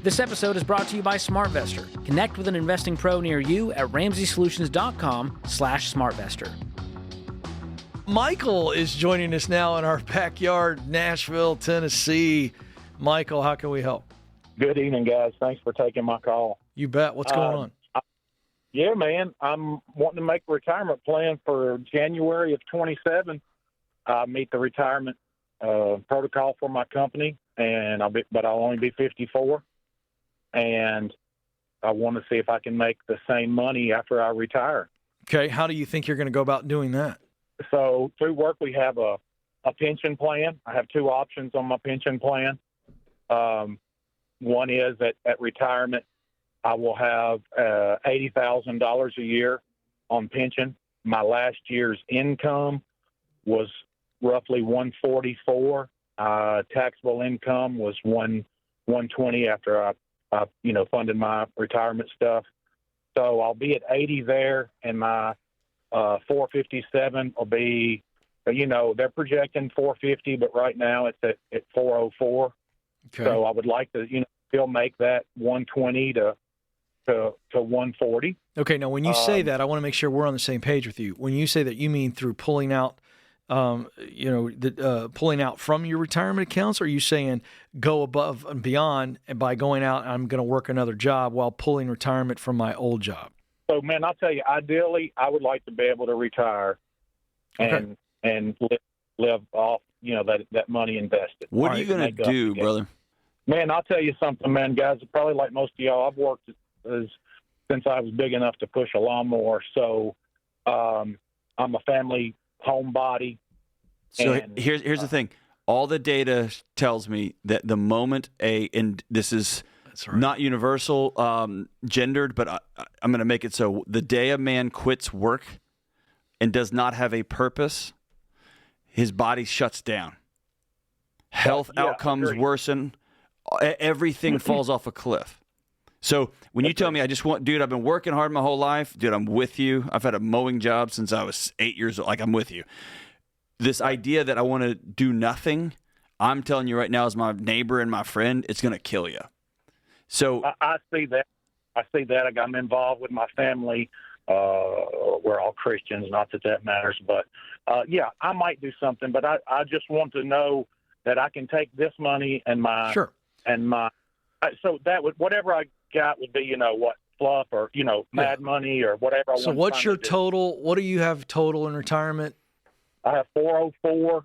This episode is brought to you by SmartVestor. Connect with an investing pro near you at RamseySolutions.com/SmartVestor. Michael is joining us now in our backyard, Nashville, Tennessee. Michael, how can we help? Good evening, guys. Thanks for taking my call. You bet. What's going on? Yeah, man. I'm wanting to make a retirement plan for January of 27. Meet the retirement protocol for my company, and I'll only be 54. And I want to see if I can make the same money after I retire. Okay. How do you think you're going to go about doing that? So through work, we have a pension plan. I have two options on my pension plan. One is at retirement, I will have $80,000 a year on pension. My last year's income was roughly 144. Taxable income was 120 after I funded my retirement stuff. So I'll be at 80 there, and my 457 will be, they're projecting 450, but right now it's at 404. Okay. So I would like to, still make that 120 to 140. Okay. Now, when you say that, I want to make sure we're on the same page with you. When you say that, you mean through pulling out, pulling out from your retirement accounts, or are you saying go above and beyond, and by going out, I'm going to work another job while pulling retirement from my old job? So, man, I'll tell you, ideally, I would like to be able to retire and live off, that money invested. What are you going to do, brother? Man, I'll tell you something, man, guys. Probably like most of y'all, I've worked since I was big enough to push a lawnmower. So I'm a family homebody. So here's the thing. All the data tells me that the moment and this is not universal, gendered, but I'm going to make it so. The day a man quits work and does not have a purpose, his body shuts down. Health outcomes worsen. Everything falls off a cliff. So when you tell me, I've been working hard my whole life, dude, I'm with you. I've had a mowing job since I was 8 years old. Like, I'm with you. This idea that I want to do nothing, I'm telling you right now, as my neighbor and my friend, it's going to kill you. So I see that. I'm involved with my family. We're all Christians, not that matters. But, I might do something. But I just want to know that I can take this money and my so that would, whatever I got would be, fluff or, mad money or whatever. So what's your total? What do you have total in retirement? I have 404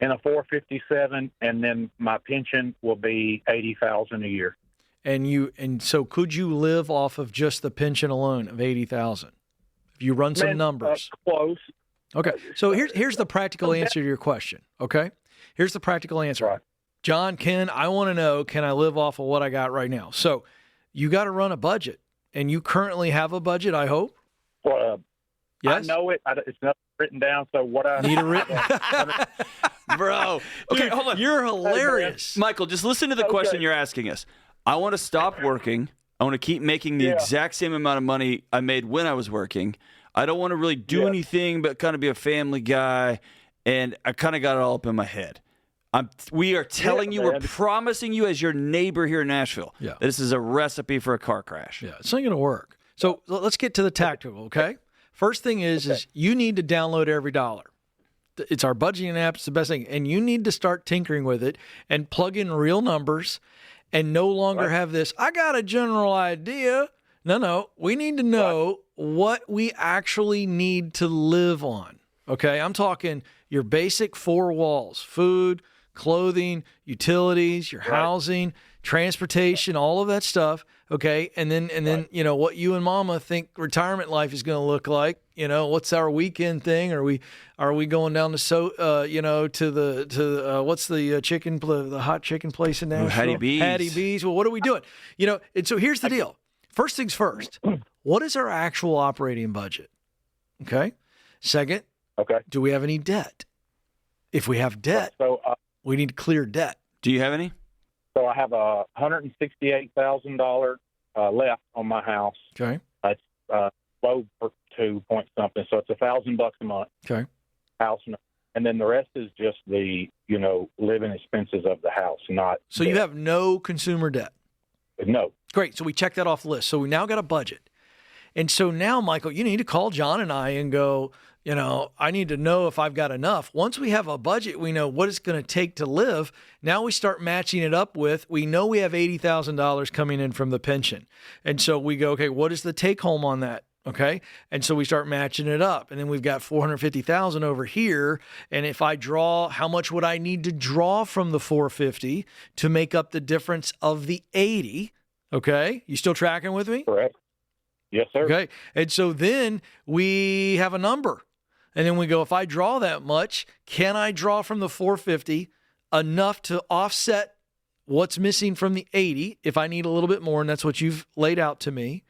and a 457, and then my pension will be $80,000 a year. And so could you live off of just the pension alone of $80,000? If you run some numbers. Close. Okay. So here's the practical answer to your question. Okay. Here's the practical answer. Right. John, Ken, I want to know, can I live off of what I got right now? So you got to run a budget, and you currently have a budget, I hope? Well, yes? I know it. It's not written down, so what I need a written. Bro. Okay, hold on. You're hilarious. Michael, just listen to the question you're asking us. I want to stop working. I want to keep making the exact same amount of money I made when I was working. I don't want to really do anything but kind of be a family guy, and I kind of got it all up in my head. We are telling you, we're promising you as your neighbor here in Nashville, that this is a recipe for a car crash. Yeah, it's not going to work. So let's get to the tactical, okay? First thing is you need to download Every Dollar. It's our budgeting app. It's the best thing. And you need to start tinkering with it and plug in real numbers and no longer have this, I got a general idea. No. We need to know what we actually need to live on, okay? I'm talking your basic four walls: food, clothing, utilities, your housing, transportation, all of that stuff, okay? And then what you and Mama think retirement life is going to look like. What's our weekend thing? Are we going down to what's the hot chicken place in Nashville? Hattie B's. Well, what are we doing? And so here's the deal. First things first. What is our actual operating budget? Okay. Second, do we have any debt? If we have debt, we need to clear debt. Do you have any? So I have a $168,000 left on my house. Okay. It's low for 2 point something, so it's $1,000 a month. Okay. House, and then the rest is just the living expenses of the house. Not so debt. You have no consumer debt. No. Great. So we check that off the list. So we now got a budget. And so now, Michael, you need to call John and I and go, I need to know if I've got enough. Once we have a budget, we know what it's going to take to live. Now we start matching it up with, we know we have $80,000 coming in from the pension. And so we go, okay, what is the take home on that? Okay. And so we start matching it up, and then we've got 450,000 over here. And if I draw, how much would I need to draw from the 450 to make up the difference of the 80? Okay. You still tracking with me? Correct. Yes, sir. Okay. And so then we have a number, and then we go, if I draw that much, can I draw from the 450 enough to offset what's missing from the 80 if I need a little bit more? And that's what you've laid out to me.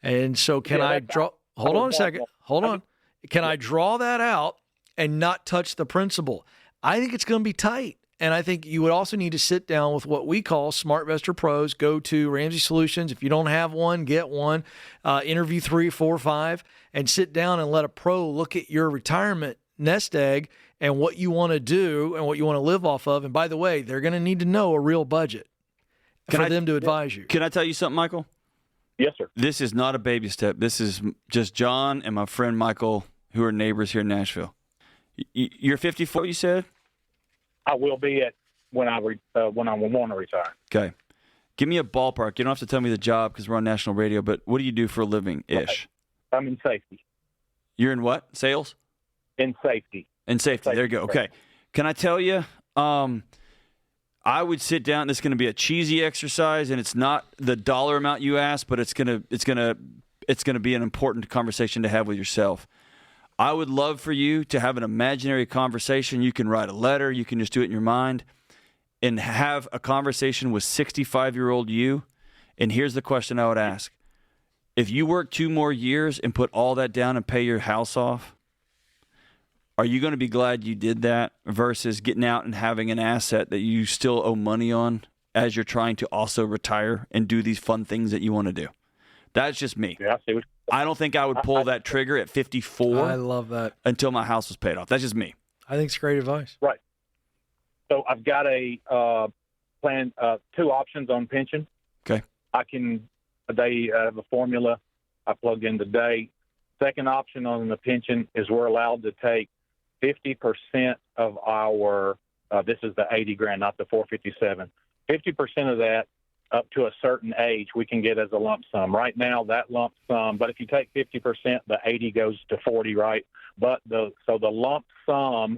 And so can I draw? Hold on a second. Hold on. Can I draw that out and not touch the principal? I think it's going to be tight. And I think you would also need to sit down with what we call SmartVestor Pros. Go to Ramsey Solutions. If you don't have one, get one. Interview 3, 4, 5, and sit down and let a pro look at your retirement nest egg and what you want to do and what you want to live off of. And by the way, they're going to need to know a real budget for them to advise you. Can I tell you something, Michael? Yes, sir. This is not a baby step. This is just John and my friend Michael, who are neighbors here in Nashville. You're 54, you said? I will be at when I want to retire. Okay. Give me a ballpark. You don't have to tell me the job because we're on national radio, but what do you do for a living-ish? I'm in safety. You're in what? Sales? In safety. In safety. There you go. Okay. Can I tell you, I would sit down. This is going to be a cheesy exercise, and it's not the dollar amount you asked, but it's going to be an important conversation to have with yourself. I would love for you to have an imaginary conversation. You can write a letter. You can just do it in your mind and have a conversation with 65-year-old you. And here's the question I would ask. If you work 2 more years and put all that down and pay your house off, are you going to be glad you did that versus getting out and having an asset that you still owe money on as you're trying to also retire and do these fun things that you want to do? That's just me. Yeah, I see what I don't think I would pull that trigger at 54. I love that. Until my house was paid off. That's just me. I think it's great advice. Right. So I've got a plan, 2 options on pension. Okay. They have a formula I plug in today. Second option on the pension is we're allowed to take 50% of our, this is the 80 grand, not the 457. 50% of that up to a certain age we can get as a lump sum. Right now, that lump sum, but if you take 50%, the 80 goes to 40, right? But the lump sum,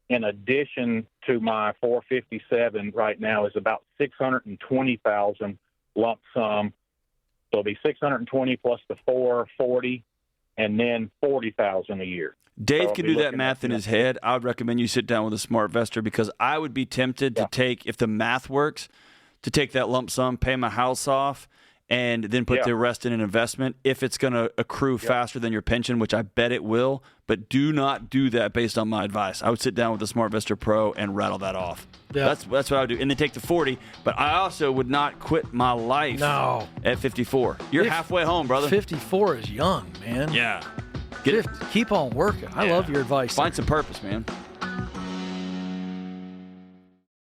in addition to my 457 right now, is about 620,000 lump sum. So it'll be 620 plus the 440, and then 40,000 a year. Dave So can I'll be do that looking math at in that. his head. I would recommend you sit down with a SmartVestor because I would be tempted to take, if the math works, to take that lump sum, pay my house off, and then put the rest in an investment if it's going to accrue faster than your pension, which I bet it will. But do not do that based on my advice. I would sit down with the SmartVestor Pro and rattle that off. Yeah. That's what I would do. And then take the 40. But I also would not quit my life at 54. You're halfway home, brother. 54 is young, man. Yeah. Keep on working. I love your advice. Find some purpose, man.